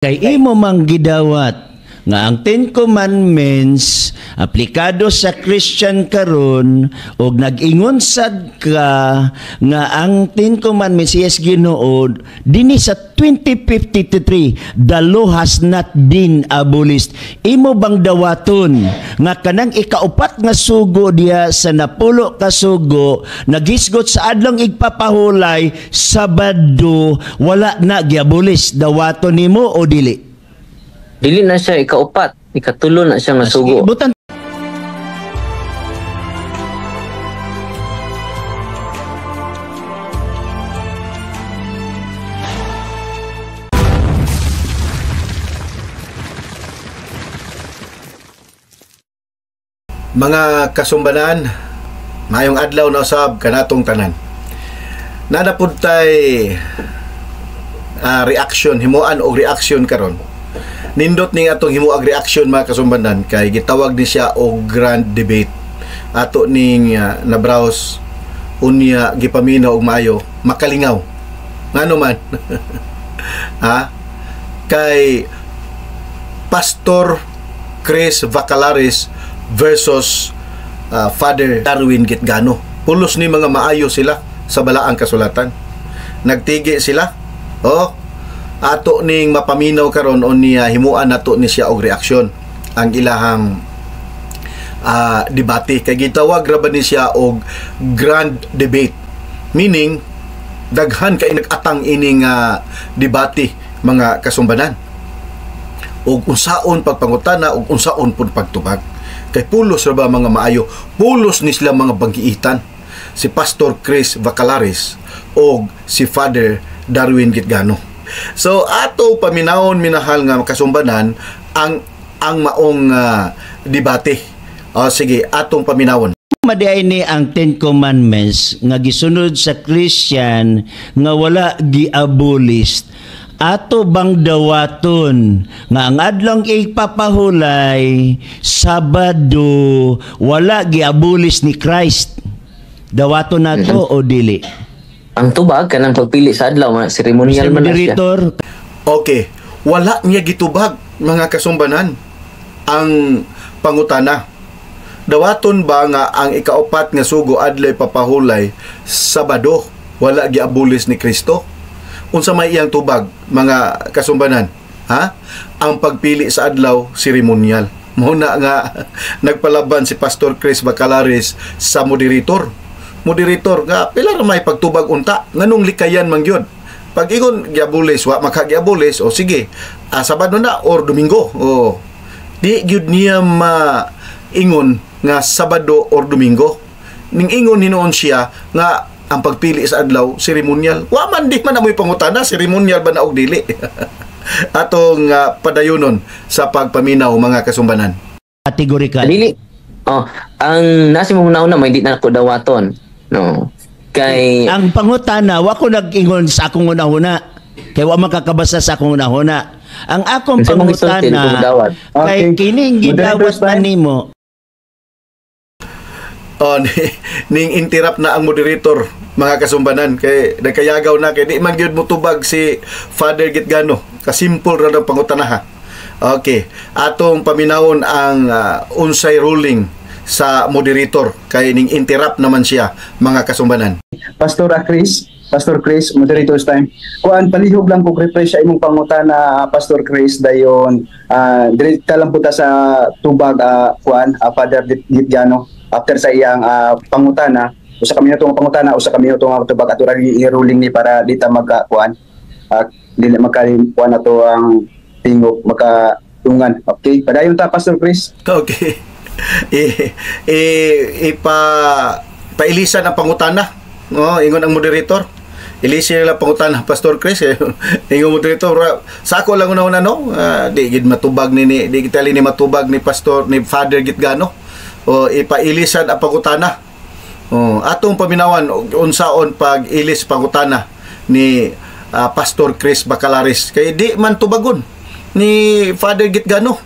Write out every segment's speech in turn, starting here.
Kay imo mang gidawat nga ang Ten Commandments aplikado sa Christian karon og nag-ingon sad ka nga ang Ten Commandments yes Ginoo dinhi sa 2053 the law has not been abolished. Imo bang dawaton nga kanang ikaupat nga sugo diya sa napulo ka sugo nagisgot sa adlong igpapahulay Sabado wala na giabolish, dawaton nimo o dili? Dili na siya ikaupat, ikatulo na siya nga sugo. Butan mga kasumbanan, mayong adlaw na usab kanatong tanan. Nadapod tay reaction, himuan og reaction karon. Nindot ning atong himuag reaction mga kasumbanan kay gitawag ni siya og grand debate. Ato ning na-browse unya gipaminaw og maayo, makalingaw. Ngano man? Ha? Kay Pastor Chris Vacalaris versus Father Darwin Gitgano. Pulos ni mga maayo sila sa balaang kasulatan. Nagtigi sila. Ato ning mapaminaw karon on niya himuan nato ni siya og reaksyon ang ilahang debate kay gitawag ra ba ni siya og grand debate, meaning daghan kay nag-atang ining debate mga kasumbanan og unsaon pagpangutana og unsaon pud pagtubag kay pulos ra ba mga maayo, pulos ni sila mga banggiitan si Pastor Chris Vacalaris og si Father Darwin Gitgano. So ato paminawon minahal nga kasumbanan ang maong debate. Sige, atong paminawon. Madiay ni ang Ten Commandments nga gisunod sa Christian nga wala gi-abolish. Ato bang dawaton nga ang adlong ipapahulay Sabado wala gi-abolish ni Christ? Dawaton nato o dili? Ang tubag kanang pagpili sa adlaw seremonial man siya. Okay, wala niya gitubag mga kasumbanan ang pangutana. Dawaton ba nga ang ikaupat nga sugo adlay papahulay Sabado wala giabolis ni Kristo? Unsa may iyang tubag mga kasumbanan? Ha? Ang pagpili sa adlaw seremonial. Muna nga nagpalaban si Pastor Chris Vacalaris sa moderator nga pila ra may pagtubag unta nganong likayan man gyud pag ingon giabolis wa makagiabolis o sige Sabado na or Domingo di gyud niya ingon nga Sabado or Domingo ning ingon hinuon siya nga ang pagpili sa adlaw seremonial wa man di man amoy pangutana seremonial ba na og dili atong padayonon sa pagpaminaw mga kasumbanan kategorikal dili ang nasi mo una may di na ko dawaton. No. Kay ang pangutana wa ko nag-ingon sa akong una-una. Kay wa makakabasa sa akong una-una. Ang akong pangutana kay kining gidawat na nimo. Ning interrupt na ang moderator mga kasumbanan kay nagkayagaw na kay di man gyud motubag si Father Gitgano. Kasimple ra ang pangutana. Okay, atong paminawon ang unsay ruling sa moderator kay ning interrupt naman siya mga kasumbanan. Pastor Chris, moderator's time. Kuan palihog lang ko refresh sa imong pangutana Pastor Chris dayon direkta lang puta sa tubag Father Gitgano after sa iyang pangutana usa kami natong pangutana usa kami natong tubag ato ra i-ruling ni para dita magka dili magkakuan ato ang tingog makatungan. Okay, padayon ta Pastor Chris. Okay. Pailisan ang pangutana. Ingon ang moderator. Ilisin nila pangutana Pastor Chris. Ingon moderator, sako lang una di gid matubag ni di kitali ni matubag ni Pastor ni Father Gitgano. Ipailisan ang pangutana. Atong paminawan unsaon pag ilis pangutana ni Pastor Chris Vacalaris kay di man tubagon ni Father Gitgano.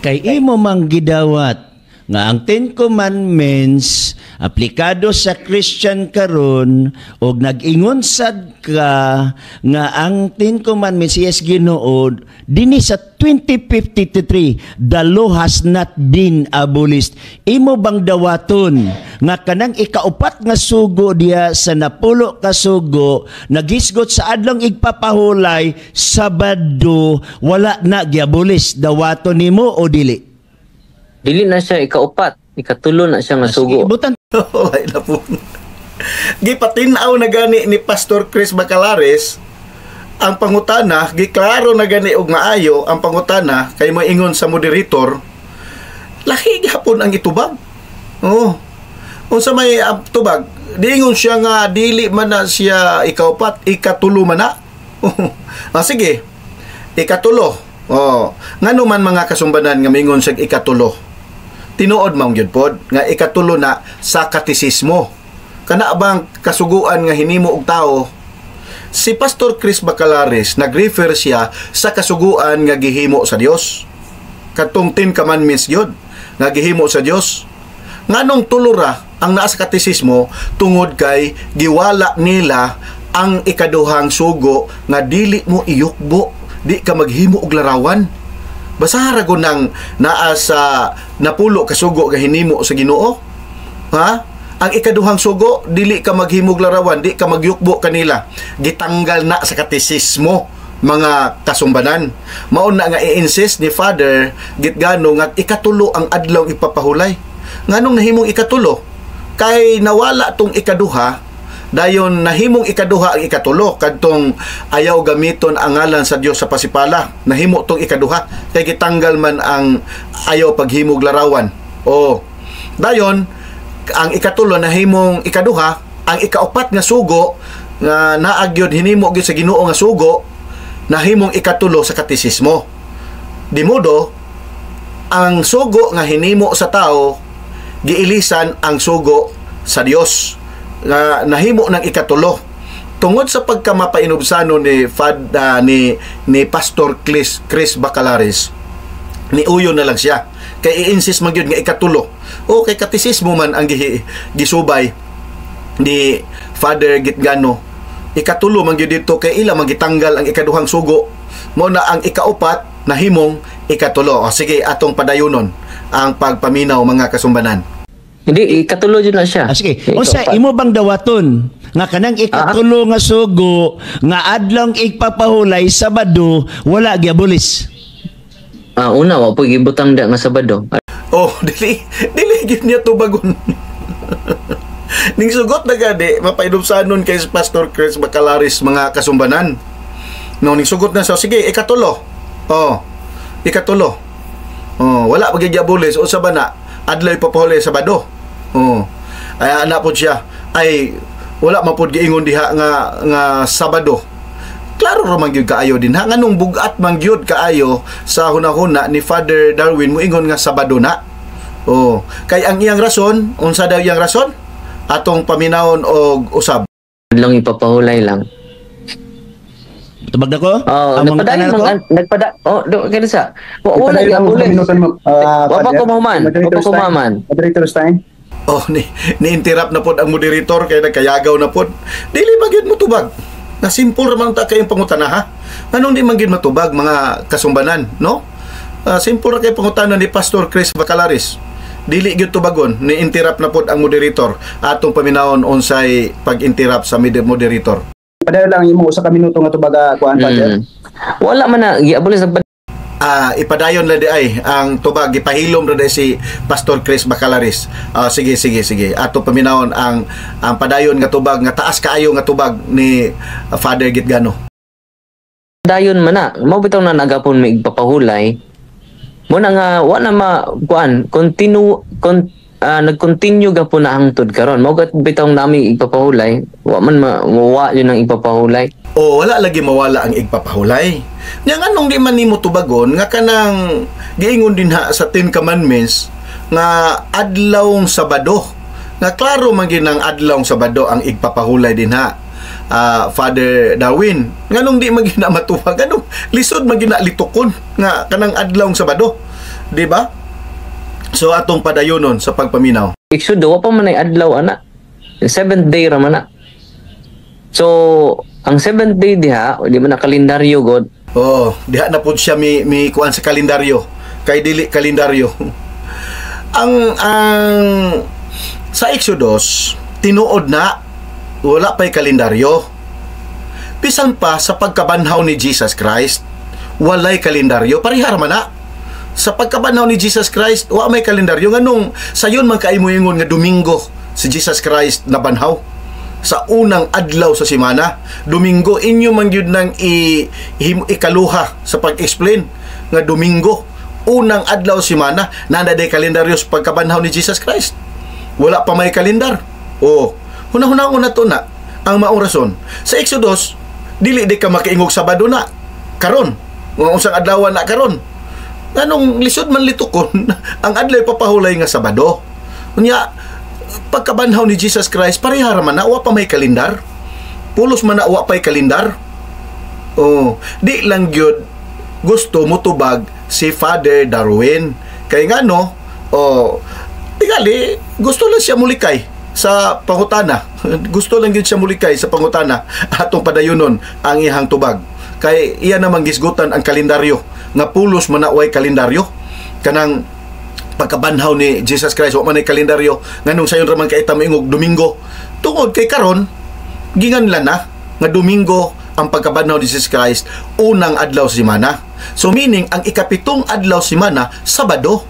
Kay imo mang gidawat nga ang Ten Commandments aplikado sa Christian karon og nag-ingon sad ka nga ang Ten Commandments is Ginoo dinhi sa 2053 the law has not been abolished, imo bang dawaton nga kanang ikaupat nga sugo diya sa napulo ka sugo nagisgot sa adlong igpapahulay Sabado wala na giabolis, dawaton nimo o dili? Dili na siya ikaupat, ikatulo na siya nga sugo. Ibutan Ay na po. Gipatinaw na gani ni Pastor Chris Bacalares ang pangutana, giklaro na gani og maayo ang pangutana kay moingon sa moderator, lahi gyapon ang itubag. Oh. Unsa may tubag? Diingon siya nga dili man na siya ikaupat, ikatulo man na. Sige. Ikatulo. Oh, ngano man mga kasumbanan nga mingon sa ikatulo. Tinuod man gyud pod nga ikatulo na sa katisismo. Kana bang kasuguan nga hinimo og tao? Si Pastor Chris Bacalares nag-refer siya sa kasuguan nga gihimo sa Dios. Katong Ten Commandments gyud nga gihimo sa Dios. Nganong tulo ra ang naa sa katisismo tungod kay giwala nila ang ikaduhang sugo nga dili mo iyukbo, di ka maghimo og larawan. Basa ra gud nang naa sa napulo ka sugo nga hinimo sa Ginoo. Ha? Ang ikaduhang sugo, dili ka maghimog larawan, di ka magyukbo kanila. Gitanggal na sa katisismo, mga kasumbanan. Maun na nga i-insist ni Father Gitgano nga ikatulo ang adlaw ipapahulay. Nganong nahimong ikatulo? Kay nawala tong ikaduha, dayon nahimong ikaduha ang ikatulo. Kadtong ayaw gamiton ang ngalan sa Dios sa pasipala. Nahimo tong ikaduha. Kay gitanggal man ang ayaw paghimog larawan. O, dayon, ang ikatulo na himong ikaduha, ang ikaupat nga sugo nga naagyod hinimo gyud sa Ginoo nga sugo na himong ikatulo sa katisismo. Di modo ang sugo nga hinimo sa tao giilisan ang sugo sa Dios nga nahimo ng ikatulo. Tungod sa pagkamapainubsano ni Pastor Chris Bacalares, ni uyo na lang siya kay i-insist man gyud nga ikatulo. O kay katisismo man ang gisubay ni Father Gitgano. Ikatulo man gyud dito kay ila magitanggal ang ikaduhang sugo. Mo na ang ikaupat na himong ikatulo. O sige, atong padayonon ang pagpaminaw mga kasumbanan. Hindi, ikatulo dyan na siya. Sige, unsa imo bang dawaton nga kanang ikatulo nga sugo nga adlong igpapahulay Sabado wala giabolis? Una, wa po gibutang da nga Sabado. Oh, dili gyud niya tubagon. Ning sugot na gani mapainubsanon kay Pastor Chris Bacalares mga kasumbanan. No, ning sugot na sa sige, ikatulo. Oh, ikatulo. Oh, wala pagigiabolis o sa bana adlaw ipapahulay Sabado. Oh. Ay ana pod siya. Ay wala man pod giingon diha nga Sabado. Klaro ra man gyud kaayo din ha, nganong bugat man gyud kaayo sa hunahuna ni Father Darwin moingon nga Sabado na. Oh, kay ang iyang rason, unsa daw iyang rason? Atong paminawon og usab. Lang ipapahulay lang. Tubag na ko? Nagpada. Oh, do kay sa. Wala giabolis. Wa pa ko mahuman. Moderator time. Oh, ni-interrupt na pod ang moderator kay nagkayagaw na pod. Dili magyud mo tubag. Na simple raman ta kayong pangutana ha. Anong di man gyud matubag mga kasumbanan, no? Simple ra kay pangutana ni Pastor Chris Bacalares. Dili gyud tubagon, ni-interrupt na pod ang moderator. Atong paminawon unsay pag-interrupt sa moderator. Padayon lang imo usa ka minuto nga tubaga kuan Father. Wala man na giabolis sa ipadayon la di ay ang tubag ipahilom ra si Pastor Chris Bacalares. Sige. Ato paminawon ang padayon nga tubag nga taas kaayo nga tubag ni Father Gitgano. Dayon man na, mao bitaw na nagapon may igpapahulay. Mo na nga wa na nag-continue gapon na hangtod karon. Mao gat bitaw nami igpapahulay. Wa man mawa yun ang igpapahulay. O wala lagi mawala ang igpapahulay. Nya nganong di man nimo tubagon nga kanang giingon din ha sa Ten Commandments nga adlawng Sabado. Nga klaro man ginang adlawng Sabado ang igpapahulay din ha. Father Darwin, nganong di man gina matubag, anong lisod man gina litukon nga kanang adlawng Sabado, di ba? So atong padayonon sa pagpaminaw. Exodo wa pa man ay adlaw ana. Seventh day ra man na. So ang seventh day diha, di man na kalendaryo god. Oh, diha na pud siya mi kuan sa kalendaryo. Kay dili kalendaryo. ang sa Exodus tinuod na wala pa'y kalendaryo. Bisan pa sa pagkabanhaw ni Jesus Christ, walay kalendaryo. Parihar man na. Sa pagkabanhaw ni Jesus Christ, wa may kalendaryo. Nganong sayon man kaimo-ingon nga Domingo si Jesus Christ na banhaw. Sa unang adlaw sa semana, Domingo, inyo man yun nang ikaluha sa pag-explain nga Domingo, unang adlaw sa semana, nandaday kalendaryo sa pagkabanhaw ni Jesus Christ. Wala pa may kalendar. O, hunahunahon na to na ang maong rason. Sa Exodus, dili di ka makaingog Sabado na. Karon, unsang adlaw na karon. Anong lisod man litukon, ang adlay papahulay nga Sabado. Unya, pagkabanhaw ni Jesus Christ, parihara man na, wa pa may kalendar. Pulos man na, wa pa'y kalendar. Oh, di lang gyud gusto motubag si Father Darwin. Kay nga no, tingali, gusto lang siya mulikay sa pangutana. Gusto lang gyud siya mulikay sa pangutana atong padayunon ang ihang tubag. Kay iya namang gisgutan ang kalendaryo nga pulos man na way kalendaryo kanang pagkabanhaw ni Jesus Christ wa man ay kalendaryo nganong sayon ra man kay tamiingog Domingo tungod kay karon ginganlan na nga Domingo ang pagkabanhaw ni Jesus Christ unang adlaw sa semana. So meaning ang ikapitong adlaw sa semana Sabado.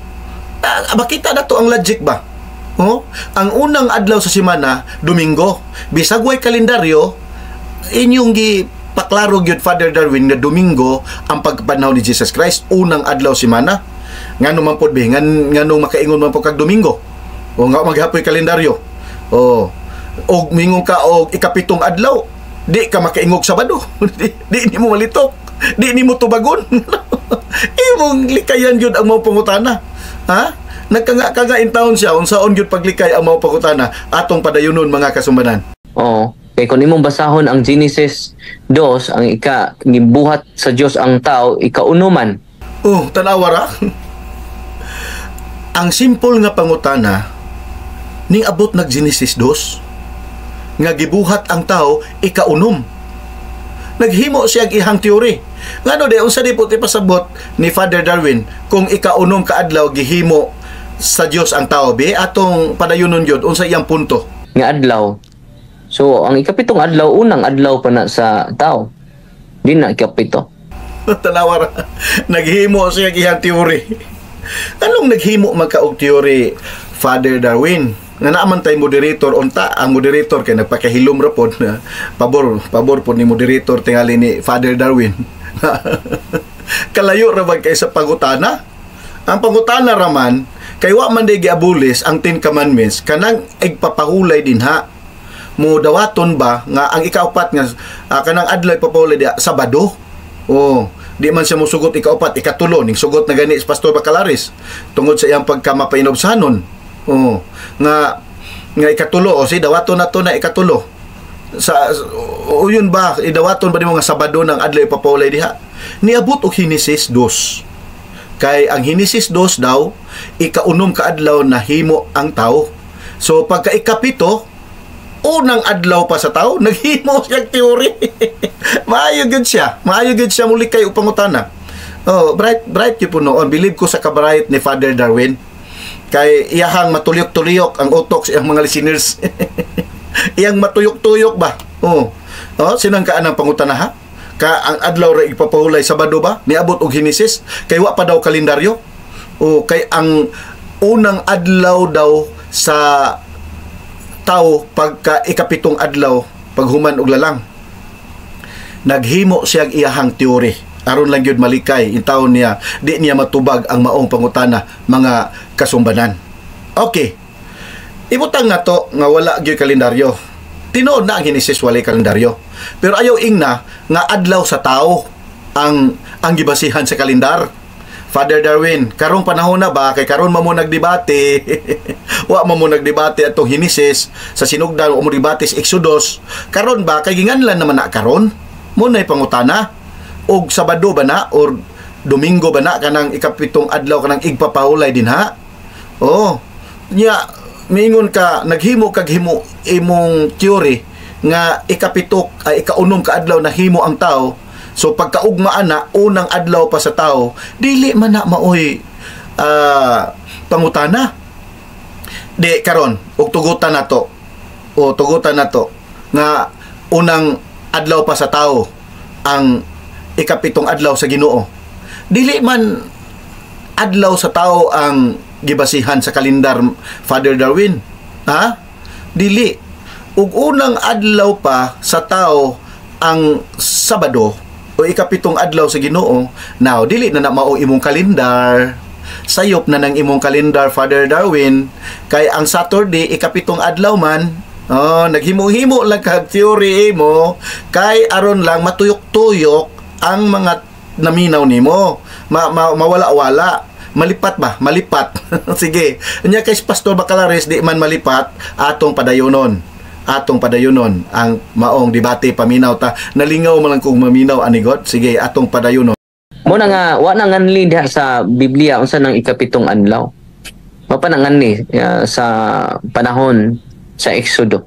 Makita na to ang logic ba? Ang unang adlaw sa semana Domingo. Bisag way kalendaryo inyong paklaro gyud Father Darwin na Domingo ang pagkabanhaw ni Jesus Christ unang adlaw semana. Ngano man pod ngano makaingon man po kag Domingo. O nga maghapoy kalendaryo. O mingon ka og ikapitong adlaw, di ka makaingog Sabado. di ni mo malitok. Di ni mo tubagon. Imong likayan gyud ang mao pangutana. Ha? Nagkanga in town siya unsaon gyud paglikay ang mao pangutana atong padayunon mga kasumbanan. Oo. Kay kung imong basahon ang Genesis 2, ang gibuhat sa Dios ang tao, ikaunuman. Tanawa ra. Ang simple nga pangutana ning abot nag Genesis 2 nga gibuhat ang tao ikaunom. Naghimo siya og ihang teori. Ngano de unsa di puti pasabot ni Father Darwin kung ikaunom ka adlaw gihimo sa Dios ang tao be atong padayunon gyud unsa iyang punto nga adlaw. So, ang ikapitong adlaw, unang adlaw pa na sa tao. Di na ikapito. Tanawa ra. Naghimo siya gihang teori. Anong naghimo magkaog teori Father Darwin? Nga naaman tay moderator unta, ang moderator kay nagpakahilom ra pod na pabor pod ni moderator tingali ni Father Darwin. Kalayo ra bag kay sa pangutana. Ang pangutana raman kay wa man day giabulis ang 10 commandments kanang igpapahulay dinha. Mo dawaton ba nga ang ikaapat nga kanang adlaw papahulay dia Sabado. Di man siya musugot ikaapat, ikatulo ning sugot na gani si Pastor Bacalaris tungod sa iyang pagkamapainobsanon. Nga ikatulo si dawaton nato na ikatulo. Yun ba idawaton ba nimo nga Sabado ng adlaw papahulay diha? Niabot og Genesis 2. Kay ang Genesis 2 daw ikaunom ka adlaw na himo ang tao. So pagka ikapito unang adlaw pa sa tao, naghimo siyang teori. Maayo gud siya muli kay upangutana. Bright yun po noon. Believe ko sa kabright ni Father Darwin. Kay iyahang matuyok-tuyok ang utok sa iyang mga listeners. Iyang matuyok-tuyok ba? Sinang kaan ang pangutana ha? Ang adlaw ra ipapahulay Sabado ba? Niabot og Genesis. Kay wa pa daw kalendaryo. Kay ang unang adlaw daw sa tao pagka ikapitong adlaw paghuman og lalang naghimo siya iyahang teori aron lang gyud malikay in taon niya di niya matubag ang maong pangutana mga kasumbanan. Okay, ibutang na to nga wala gyud kalendaryo. Tinuod na ang Genesis walay kalendaryo, pero ayaw ingna nga adlaw sa tao ang gibasihan sa kalendar. Father Darwin, karong panahon na ba kay karon mo nagdebate wa mo nagdebate atong Genesis sa sinugdan mo debate sa Exodus karon ba kay ginganlan naman na karon mo nay pangutana og Sabado ba na or Domingo ba na kanang ikapitong adlaw kanang igpapahulay dinha. Nya miingon ka naghimo kag himo imong theory nga ikaunom ka adlaw na himo ang tao, so pagkaugmaan na unang adlaw pa sa tao, dili man na maoy pangutana. Di karon og tugutan nato nga unang adlaw pa sa tao ang ikapitong adlaw sa Ginoo. Dili man adlaw sa tao ang gibasihan sa kalendar, Father Darwin. Ha? Dili. Ug unang adlaw pa sa tao ang Sabado o ikapitong adlaw sa Ginoo. Now, dili na mao imong kalendar. Sayop na ng imong kalendar, Father Darwin. Kay ang Saturday, ikapitong adlaw man, naghimo-himo lang kag theory mo, kay aron lang matuyok-tuyok ang mga naminaw nimo. Mawala-wala. Malipat ba? Malipat. Sige. Nya kay Pastor Bacalares, di man malipat, atong padayonon ang maong debate paminaw ta. Nalingaw man lang kung maminaw anigot. Sige, atong padayonon. Muna nga, wa na nganli diha sa Biblia unsa nang ikapitong adlaw. Mapananganli sa panahon sa Exodo.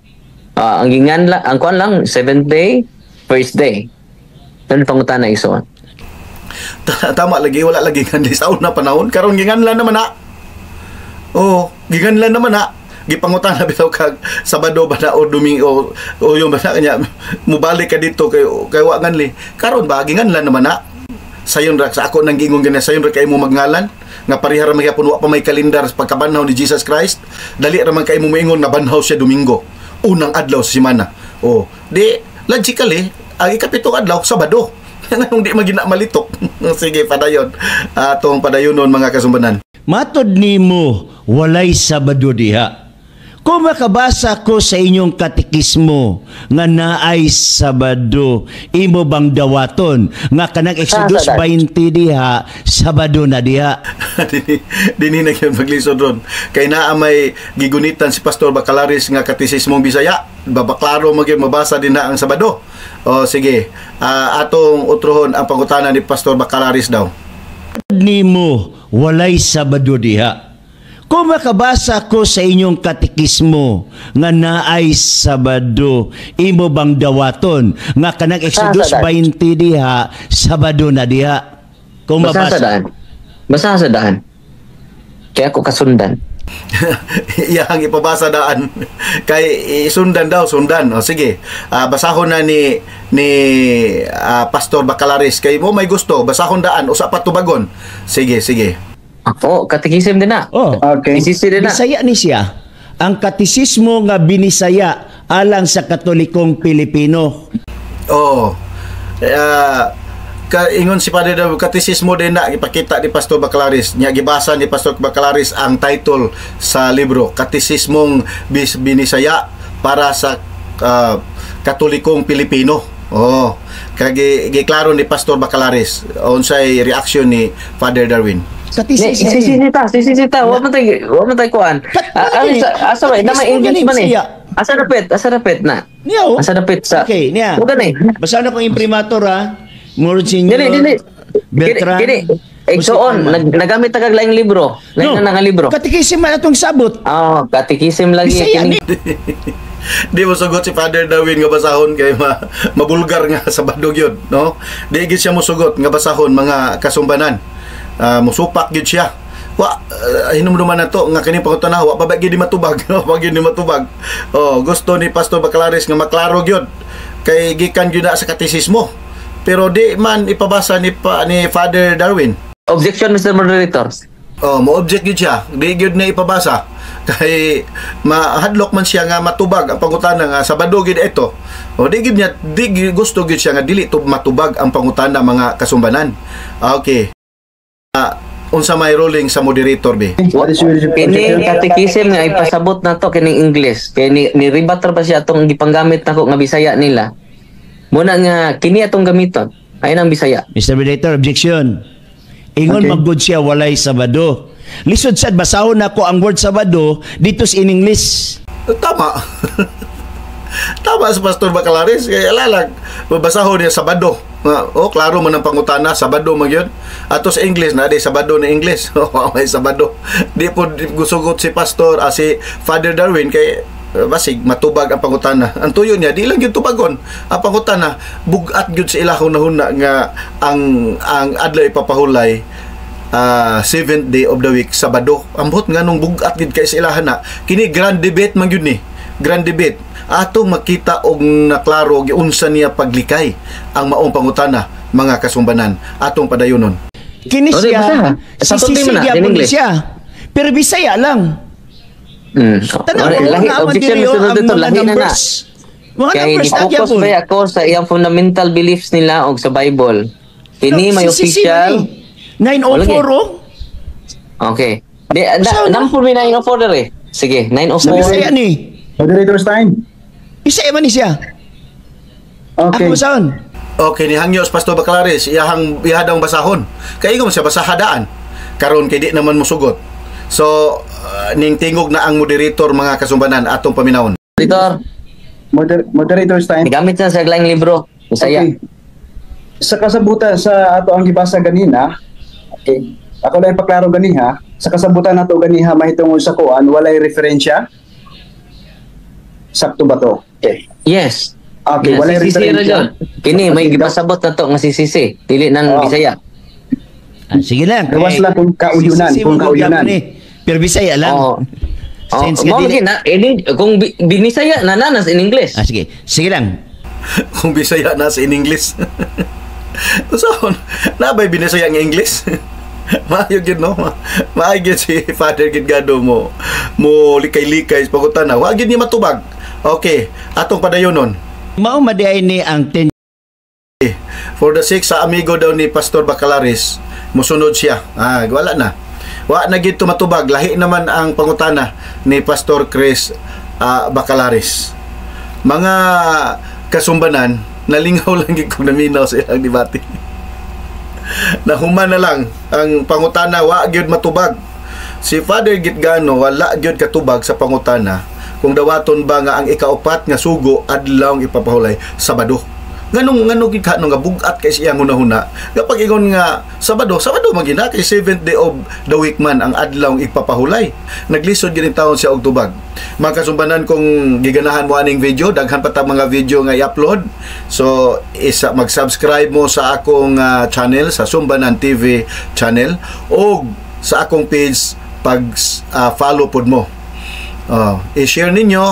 Ang gingan ang kuan lang 7th day, first day. Nan pangutana iso. Tama lagi, wala lagi nganli sa una panahon. Karon ginganlan naman na. Ginganlan naman na. Gipangutan na bitaw kag Sabado ba na o Domingo o yung ba na kanya mubalik ka dito kay wa nganli. Karon ba ginganlan naman na. Sayon ra sa ako nang giingon gani sayon ra kay mo magngalan nga parihara man gyapon wa pa may kalendar sa pagkabanhaw ni Jesus Christ. Dali ra man kay mo moingon na banhaw siya Domingo, unang adlaw sa semana. Di logically ang ikapitong adlaw Sabado. Nganong di magina malitok. Sige, padayon. Atong padayonon mga kasumbanan. Matod nimo walay Sabado diha. Kung makabasa ko sa inyong katikismo nga naay Sabado, imo bang dawaton nga kanang Exodus 20 diha, Sabado na diha? Dini na yung maglisod ron. Kay naa may gigunitan si Pastor Bacalares nga katisismong Bisaya. Babaklaro mabasa din na ang Sabado. Sige. Atong utrohon ang pangutana ni Pastor Bacalares daw. Nimo walay Sabado diha. Kung makabasa ko sa inyong katikismo nga naay Sabado, imo bang dawaton nga kanang Exodus 20 diha, Sabado na diha? Kung mabasa. Basa sa daan. Kaya ako kasundan. Yang ipabasa daan. Kay sundan. Sige. Basahon na ni Pastor Bacalares. Kay mo may gusto, basahon daan. Usa pa tubagon. Sige. Katikisim din na. Okay. Din na. Bisaya ni siya. Ang katisismo nga binisaya alang sa Katolikong Pilipino. Ingon si Padre daw katisismo din na ipakita ni Pastor Bacalares. Nya gibasa ni Pastor Bacalares ang title sa libro, Katisismong Binisaya para sa Katolikong Pilipino. Giklaro ni Pastor Bacalares unsay reaction ni Father Darwin. Sisita. Wa man tay kuan. Asa ba na may English man eh. Asa dapit na. Niyo. Asa dapit sa. Okay, niya. Wa gani. Basta na kong imprimatur ha. Monsignor Dili. Beltran. Exoon, nagamit kag laing libro. Lain na nga libro. Katikisim man atong sabot. Katikisim lagi Bisaya ni. Di mo sugot si Father Darwin nga basahon kay mabulgar nga Sabado gyud, no? Di gid siya mo sugot nga basahon mga kasumbanan. Musupak gyud siya. Hinumduman na to nga kini pangutana wa pa ba gyud matubag, no? Wa gyud matubag. Gusto ni Pastor Bacalares nga maklaro gyud kay gikan gyud na sa katisismo. Pero di man ipabasa ni Father Darwin. Objection, Mr. Moderator. Mo-object gyud siya. Di gyud na ipabasa. Kay mahadlok man siya nga matubag ang pangutana nga Sabado gyud ito. Di gusto gyud siya nga dili to matubag ang pangutana mga kasumbanan. Okay. Unsa may ruling sa moderator be? Kini katikisim nga ipasabot na to kining English. Kay ni rebater pa siya atong gipanggamit nako nga Bisaya nila. Muna nga kini atong gamiton. Ay nang Bisaya. Mr. Moderator, objection. Ingon maggod siya walay Sabado. Lisod sad basahon nako ang word Sabado dito in English. Tama. Tama sa Pastor Bacalares kay alalag babasahon niya Sabado. Klaro man ang pangutana, Sabado man yun. Ato sa English, na di Sabado na English. May Sabado. Di po gusugot si Pastor, si Father Darwin, kay basig matubag ang pangutana. Ang tuyo niya, di lang yun tubagon. Ang pangutana, bugat yun sa ilahon na huna nga ang adlaw ipapahulay 7th day of the week, Sabado. Ambot nga nung bugat yun kay sa ilahan na. Kini grand debate man yun ni. Grand debate. Atong makita og naklaro giunsa niya paglikay ang maong pangutana, mga kasumbanan, atong padayonon. Kini siya, sisisiya po ni siya. Pero Bisaya lang. Tanang lahi objection na dito, lahi na na. Kaya ni-focus ba ako sa iyang fundamental beliefs nila og sa Bible. Ini may official 904. Okay. Nampun may 904 dere. Sige, 904. Bisaya ni. Moderator's time. Bisaya man ni siya. Okay. Ako saan? Okay, ni Hangyos Pastor Baclaris, ihadang basahon. Kay mo siya basahadaan. Karon kay di naman musugot. So, ning tingog na ang moderator, mga kasumbanan, atong paminawon. Moderator's time. Gamit na sa laing libro. Bisaya. Okay. Sa kasabutan sa ato ang gibasa ganina, okay. Ako lang paklaro ganiha, sa kasabutan nato ganiha mahitungod sa kuan, walay referensya. Sakto ba to? Okay. Yes. Okay, walay referensya. Kini may gibasabot na to nga sisisi, dili nang Bisaya. Sige lang. Gawas lang kung kauyunan, Pero Bisaya lang. Since kung binisaya nanas in English. Sige. Sige lang. Kung Bisaya na sa in English. So, nabay binisaya ang English. Maayog yun, no? Maayog yun si Father Gidgado mo likay-likay sa pagutana. Wag yun niya matubag. Okay, atong padayonon. Maumadiay ni ang 10. For the sake sa amigo daw ni Pastor Baclaris, musunod siya. Wala na. Wa na gid matubag. Lahi naman ang pangutana ni Pastor Chris Baclaris. Mga kasumbanan, nalingaw lang gid kung naminaw sa ilang debate. Nahuman na lang ang pangutana, wa gyud matubag. Si Father Gitgano wala gyud katubag sa pangutana kung dawaton ba nga ang ikaupat nga sugo adlaw ipapahulay Sabado. Nganong gid nga bugat kay siya hunahuna. Kapag ingon nga Sabado magina kay 7th day of the week man ang adlaw ipapahulay. Naglisod gid taon siya og tubag. Mga kasumbanan, kung giganahan mo aning video, daghan pa ta mga video nga i-upload. So mag-subscribe mo sa akong channel, sa Sumbanan TV channel, o sa akong page pag follow pod mo. I-share ninyo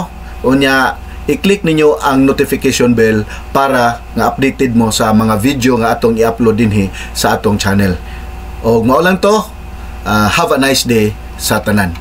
unya i-click ninyo ang notification bell para nga updated mo sa mga video nga atong i-upload dinhi sa atong channel. O mao lang to. Have a nice day sa tanan.